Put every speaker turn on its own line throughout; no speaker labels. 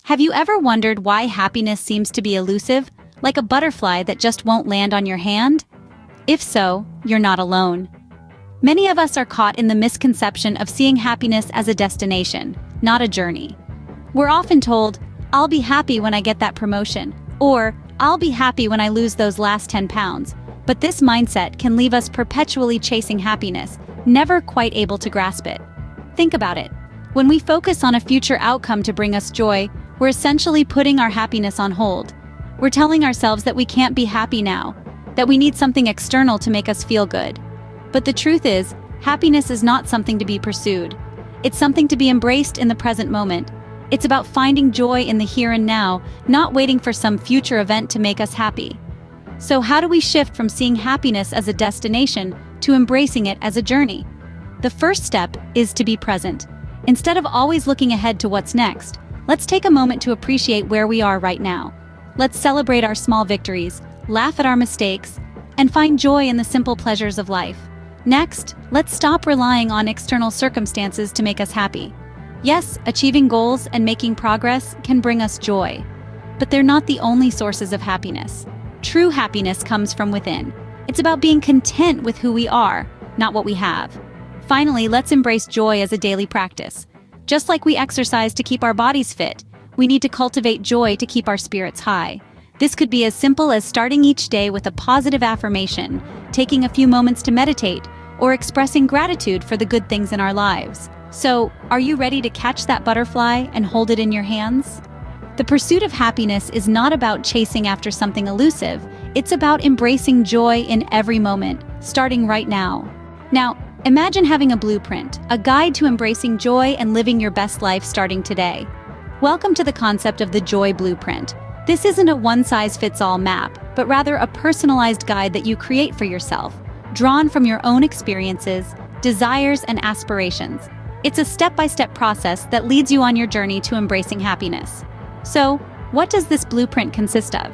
Have you ever wondered why happiness seems to be elusive, like a butterfly that just won't land on your hand? If so, you're not alone. Many of us are caught in the misconception of seeing happiness as a destination, not a journey. We're often told, "I'll be happy when I get that promotion," or "I'll be happy when I lose those last 10 pounds." But this mindset can leave us perpetually chasing happiness, never quite able to grasp it. Think about it. When we focus on a future outcome to bring us joy, we're essentially putting our happiness on hold. We're telling ourselves that we can't be happy now, that we need something external to make us feel good. But the truth is, happiness is not something to be pursued. It's something to be embraced in the present moment. It's about finding joy in the here and now, not waiting for some future event to make us happy. So how do we shift from seeing happiness as a destination to embracing it as a journey? The first step is to be present. Instead of always looking ahead to what's next, let's take a moment to appreciate where we are right now. Let's celebrate our small victories, laugh at our mistakes, and find joy in the simple pleasures of life. Next, let's stop relying on external circumstances to make us happy. Yes, achieving goals and making progress can bring us joy, but they're not the only sources of happiness. True happiness comes from within. It's about being content with who we are, not what we have. Finally, let's embrace joy as a daily practice. Just like we exercise to keep our bodies fit, we need to cultivate joy to keep our spirits high. This could be as simple as starting each day with a positive affirmation, taking a few moments to meditate, or expressing gratitude for the good things in our lives. So, are you ready to catch that butterfly and hold it in your hands? The pursuit of happiness is not about chasing after something elusive. It's about embracing joy in every moment, starting right now. Now, imagine having a blueprint, a guide to embracing joy and living your best life starting today. Welcome to the concept of the Joy Blueprint. This isn't a one-size-fits-all map, but rather a personalized guide that you create for yourself, drawn from your own experiences, desires, and aspirations. It's a step-by-step process that leads you on your journey to embracing happiness. So, what does this blueprint consist of?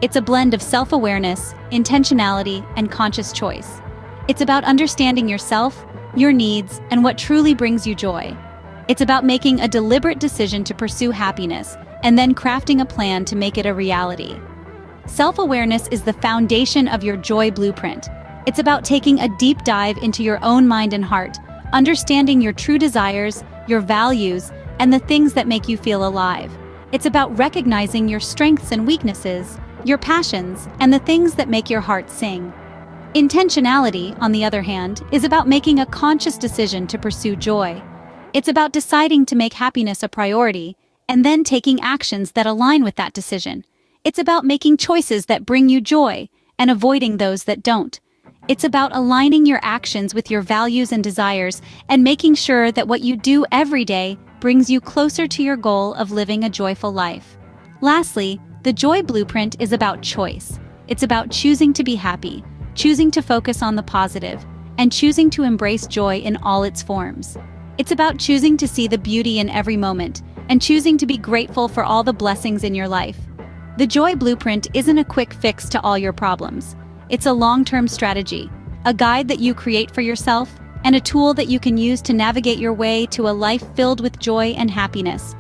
It's a blend of self-awareness, intentionality, and conscious choice. It's about understanding yourself, your needs, and what truly brings you joy. It's about making a deliberate decision to pursue happiness, and then crafting a plan to make it a reality. Self-awareness is the foundation of your joy blueprint. It's about taking a deep dive into your own mind and heart, understanding your true desires, your values, and the things that make you feel alive. It's about recognizing your strengths and weaknesses, your passions, and the things that make your heart sing. Intentionality, on the other hand, is about making a conscious decision to pursue joy. It's about deciding to make happiness a priority, and then taking actions that align with that decision. It's about making choices that bring you joy, and avoiding those that don't. It's about aligning your actions with your values and desires, and making sure that what you do every day brings you closer to your goal of living a joyful life. Lastly, the Joy Blueprint is about choice. It's about choosing to be happy, choosing to focus on the positive, and choosing to embrace joy in all its forms. It's about choosing to see the beauty in every moment, and choosing to be grateful for all the blessings in your life. The Joy Blueprint isn't a quick fix to all your problems. It's a long-term strategy, a guide that you create for yourself, and a tool that you can use to navigate your way to a life filled with joy and happiness.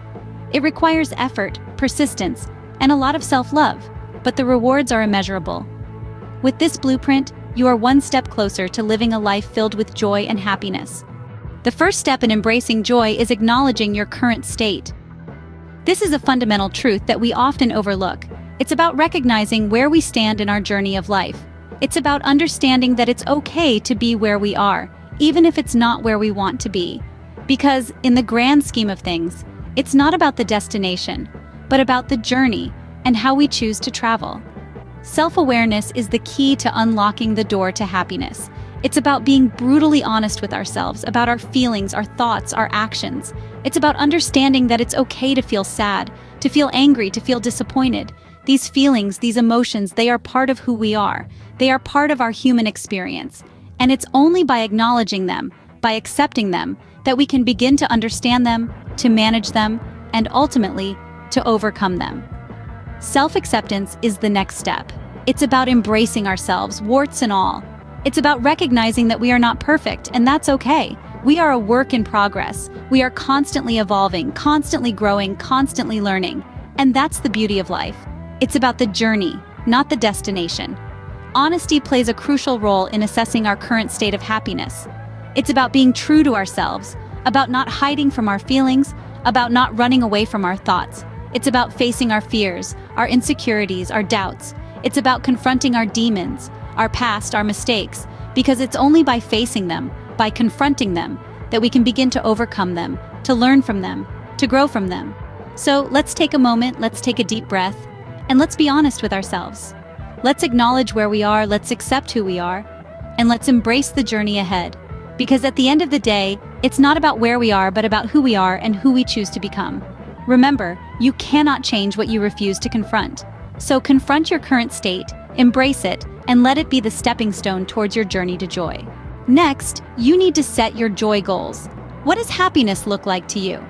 It requires effort, persistence, and a lot of self-love, but the rewards are immeasurable. With this blueprint, you are one step closer to living a life filled with joy and happiness. The first step in embracing joy is acknowledging your current state. This is a fundamental truth that we often overlook. It's about recognizing where we stand in our journey of life. It's about understanding that it's okay to be where we are, even if it's not where we want to be. Because, in the grand scheme of things, it's not about the destination, but about the journey and how we choose to travel. Self-awareness is the key to unlocking the door to happiness. It's about being brutally honest with ourselves, about our feelings, our thoughts, our actions. It's about understanding that it's okay to feel sad, to feel angry, to feel disappointed. These feelings, these emotions, they are part of who we are. They are part of our human experience. And it's only by acknowledging them, by accepting them, that we can begin to understand them, to manage them, and ultimately, to overcome them. Self-acceptance is the next step. It's about embracing ourselves, warts and all. It's about recognizing that we are not perfect, and that's okay. We are a work in progress. We are constantly evolving, constantly growing, constantly learning. And that's the beauty of life. It's about the journey, not the destination. Honesty plays a crucial role in assessing our current state of happiness. It's about being true to ourselves, about not hiding from our feelings, about not running away from our thoughts. It's about facing our fears, our insecurities, our doubts. It's about confronting our demons, our past, our mistakes, because it's only by facing them, by confronting them, that we can begin to overcome them, to learn from them, to grow from them. So let's take a moment, let's take a deep breath, and let's be honest with ourselves. Let's acknowledge where we are, let's accept who we are, and let's embrace the journey ahead. Because at the end of the day, it's not about where we are, but about who we are and who we choose to become. Remember, you cannot change what you refuse to confront. So confront your current state, embrace it, and let it be the stepping stone towards your journey to joy. Next, you need to set your joy goals. What does happiness look like to you?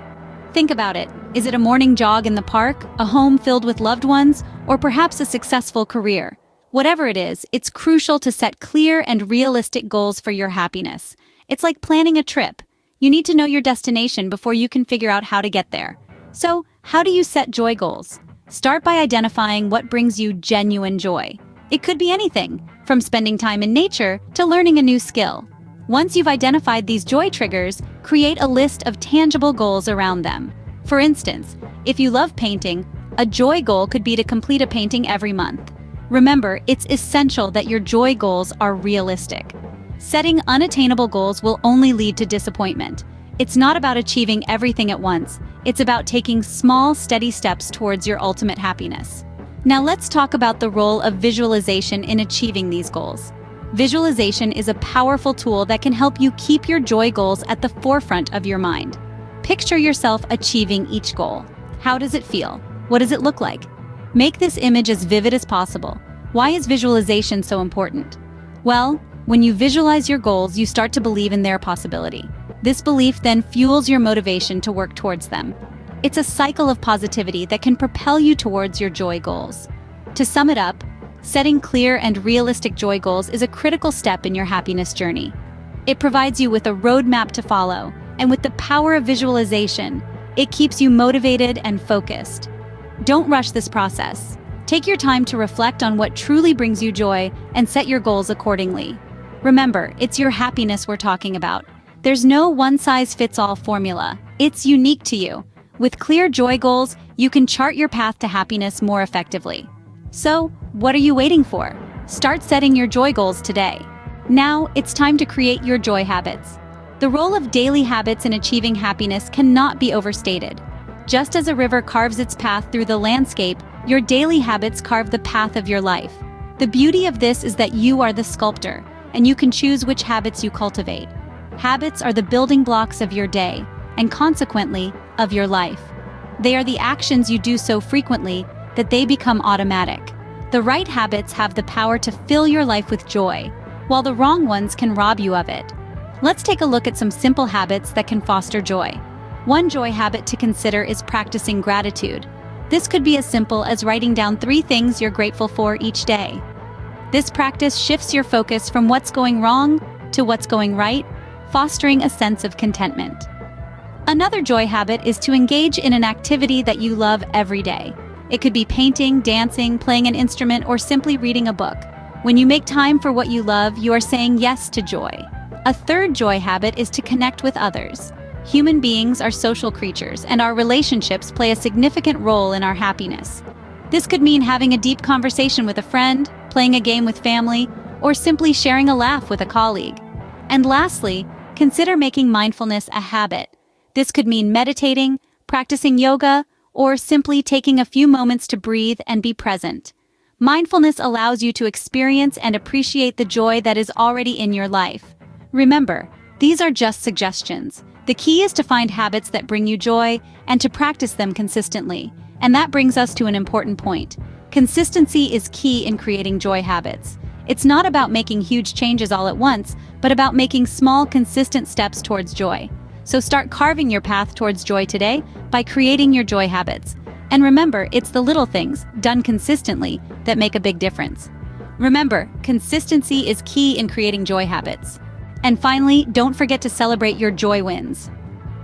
Think about it. Is it a morning jog in the park, a home filled with loved ones, or perhaps a successful career? Whatever it is, it's crucial to set clear and realistic goals for your happiness. It's like planning a trip. You need to know your destination before you can figure out how to get there. So, how do you set joy goals? Start by identifying what brings you genuine joy. It could be anything, from spending time in nature to learning a new skill. Once you've identified these joy triggers, create a list of tangible goals around them. For instance, if you love painting, a joy goal could be to complete a painting every month. Remember, it's essential that your joy goals are realistic. Setting unattainable goals will only lead to disappointment. It's not about achieving everything at once. It's about taking small, steady steps towards your ultimate happiness. Now let's talk about the role of visualization in achieving these goals. Visualization is a powerful tool that can help you keep your joy goals at the forefront of your mind. Picture yourself achieving each goal. How does it feel? What does it look like? Make this image as vivid as possible. Why is visualization so important? Well, when you visualize your goals, you start to believe in their possibility. This belief then fuels your motivation to work towards them. It's a cycle of positivity that can propel you towards your joy goals. To sum it up, setting clear and realistic joy goals is a critical step in your happiness journey. It provides you with a roadmap to follow, and with the power of visualization, it keeps you motivated and focused. Don't rush this process. Take your time to reflect on what truly brings you joy and set your goals accordingly. Remember, it's your happiness we're talking about. There's no one-size-fits-all formula. It's unique to you. With clear joy goals, you can chart your path to happiness more effectively. So, what are you waiting for? Start setting your joy goals today. Now, it's time to create your joy habits. The role of daily habits in achieving happiness cannot be overstated. Just as a river carves its path through the landscape, your daily habits carve the path of your life. The beauty of this is that you are the sculptor, and you can choose which habits you cultivate. Habits are the building blocks of your day, and consequently, of your life. They are the actions you do so frequently that they become automatic. The right habits have the power to fill your life with joy, while the wrong ones can rob you of it. Let's take a look at some simple habits that can foster joy. One joy habit to consider is practicing gratitude. This could be as simple as writing down 3 things you're grateful for each day. This practice shifts your focus from what's going wrong to what's going right, fostering a sense of contentment. Another joy habit is to engage in an activity that you love every day. It could be painting, dancing, playing an instrument, or simply reading a book. When you make time for what you love, you are saying yes to joy. A third joy habit is to connect with others. Human beings are social creatures, and our relationships play a significant role in our happiness. This could mean having a deep conversation with a friend, playing a game with family, or simply sharing a laugh with a colleague. And lastly, consider making mindfulness a habit. This could mean meditating, practicing yoga, or simply taking a few moments to breathe and be present. Mindfulness allows you to experience and appreciate the joy that is already in your life. Remember, these are just suggestions. The key is to find habits that bring you joy and to practice them consistently. And that brings us to an important point. Consistency is key in creating joy habits. It's not about making huge changes all at once, but about making small, consistent steps towards joy. So start carving your path towards joy today by creating your joy habits. And remember, it's the little things, done consistently, that make a big difference. Remember, consistency is key in creating joy habits. And finally, don't forget to celebrate your joy wins.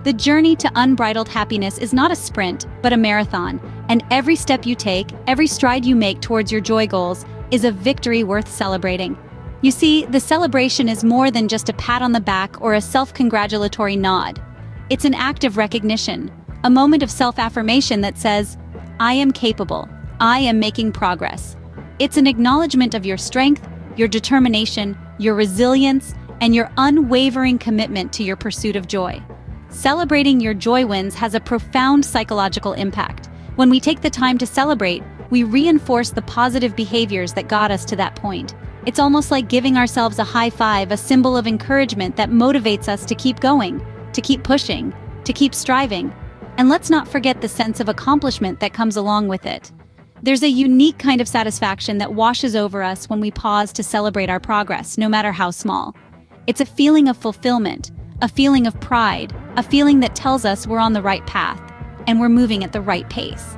The journey to unbridled happiness is not a sprint, but a marathon, and every step you take, every stride you make towards your joy goals is a victory worth celebrating. You see, the celebration is more than just a pat on the back or a self-congratulatory nod. It's an act of recognition, a moment of self-affirmation that says, I am capable, I am making progress. It's an acknowledgement of your strength, your determination, your resilience, and your unwavering commitment to your pursuit of joy. Celebrating your joy wins has a profound psychological impact. When we take the time to celebrate, we reinforce the positive behaviors that got us to that point. It's almost like giving ourselves a high five, a symbol of encouragement that motivates us to keep going, to keep pushing, to keep striving. And let's not forget the sense of accomplishment that comes along with it. There's a unique kind of satisfaction that washes over us when we pause to celebrate our progress, no matter how small. It's a feeling of fulfillment, a feeling of pride, a feeling that tells us we're on the right path and we're moving at the right pace.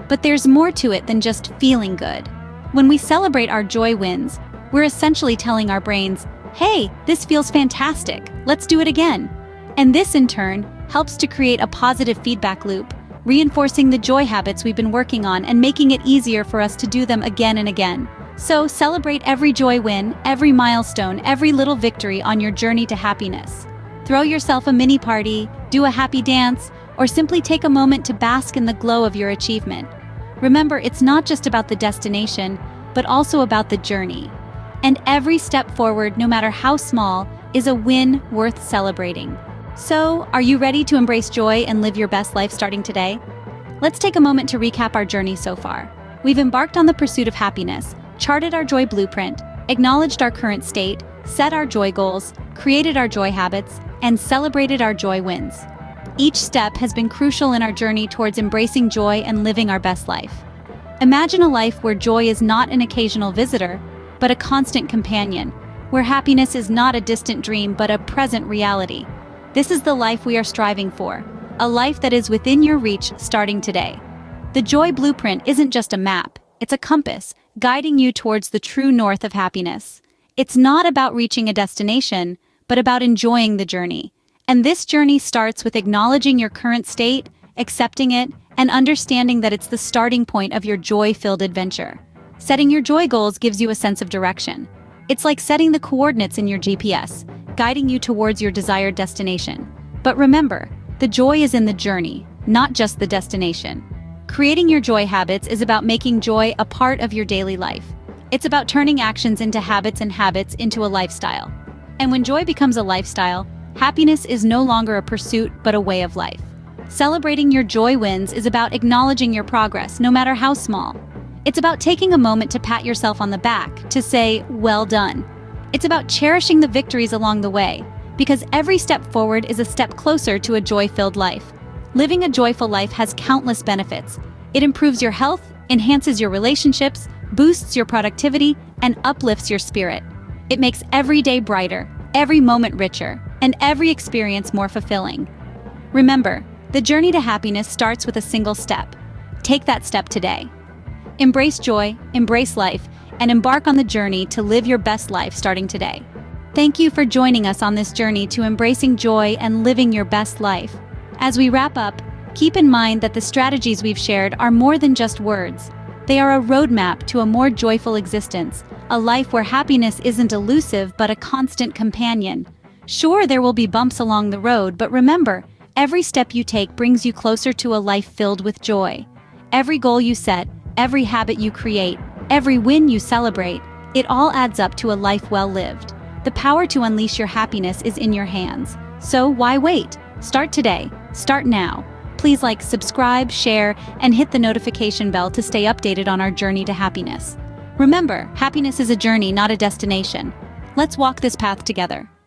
But there's more to it than just feeling good. When we celebrate our joy wins, we're essentially telling our brains, hey, this feels fantastic, let's do it again. And this, in turn, helps to create a positive feedback loop, reinforcing the joy habits we've been working on and making it easier for us to do them again and again. So celebrate every joy win, every milestone, every little victory on your journey to happiness. Throw yourself a mini party, do a happy dance, or simply take a moment to bask in the glow of your achievement. Remember, it's not just about the destination, but also about the journey. And every step forward, no matter how small, is a win worth celebrating. So, are you ready to embrace joy and live your best life starting today? Let's take a moment to recap our journey so far. We've embarked on the pursuit of happiness, charted our joy blueprint, acknowledged our current state, set our joy goals, created our joy habits, and celebrated our joy wins. Each step has been crucial in our journey towards embracing joy and living our best life. Imagine a life where joy is not an occasional visitor, but a constant companion, where happiness is not a distant dream but a present reality. This is the life we are striving for, a life that is within your reach starting today. The Joy Blueprint isn't just a map, it's a compass, guiding you towards the true north of happiness. It's not about reaching a destination, but about enjoying the journey. And this journey starts with acknowledging your current state, accepting it, and understanding that it's the starting point of your joy-filled adventure. Setting your joy goals gives you a sense of direction. It's like setting the coordinates in your GPS, guiding you towards your desired destination. But remember, the joy is in the journey, not just the destination. Creating your joy habits is about making joy a part of your daily life. It's about turning actions into habits and habits into a lifestyle. And when joy becomes a lifestyle, happiness is no longer a pursuit but a way of life. Celebrating your joy wins is about acknowledging your progress, no matter how small. It's about taking a moment to pat yourself on the back, to say, well done. It's about cherishing the victories along the way, because every step forward is a step closer to a joy-filled life. Living a joyful life has countless benefits. It improves your health, enhances your relationships, boosts your productivity, and uplifts your spirit. It makes every day brighter, every moment richer, and every experience more fulfilling. Remember, the journey to happiness starts with a single step. Take that step today. Embrace joy, embrace life, and embark on the journey to live your best life starting today. Thank you for joining us on this journey to embracing joy and living your best life. As we wrap up, keep in mind that the strategies we've shared are more than just words. They are a roadmap to a more joyful existence, a life where happiness isn't elusive but a constant companion. Sure, there will be bumps along the road, but remember, every step you take brings you closer to a life filled with joy. Every goal you set, every habit you create, every win you celebrate, it all adds up to a life well lived. The power to unleash your happiness is in your hands. So why wait? Start today. Start now. Please like, subscribe, share, and hit the notification bell to stay updated on our journey to happiness. Remember, happiness is a journey, not a destination. Let's walk this path together.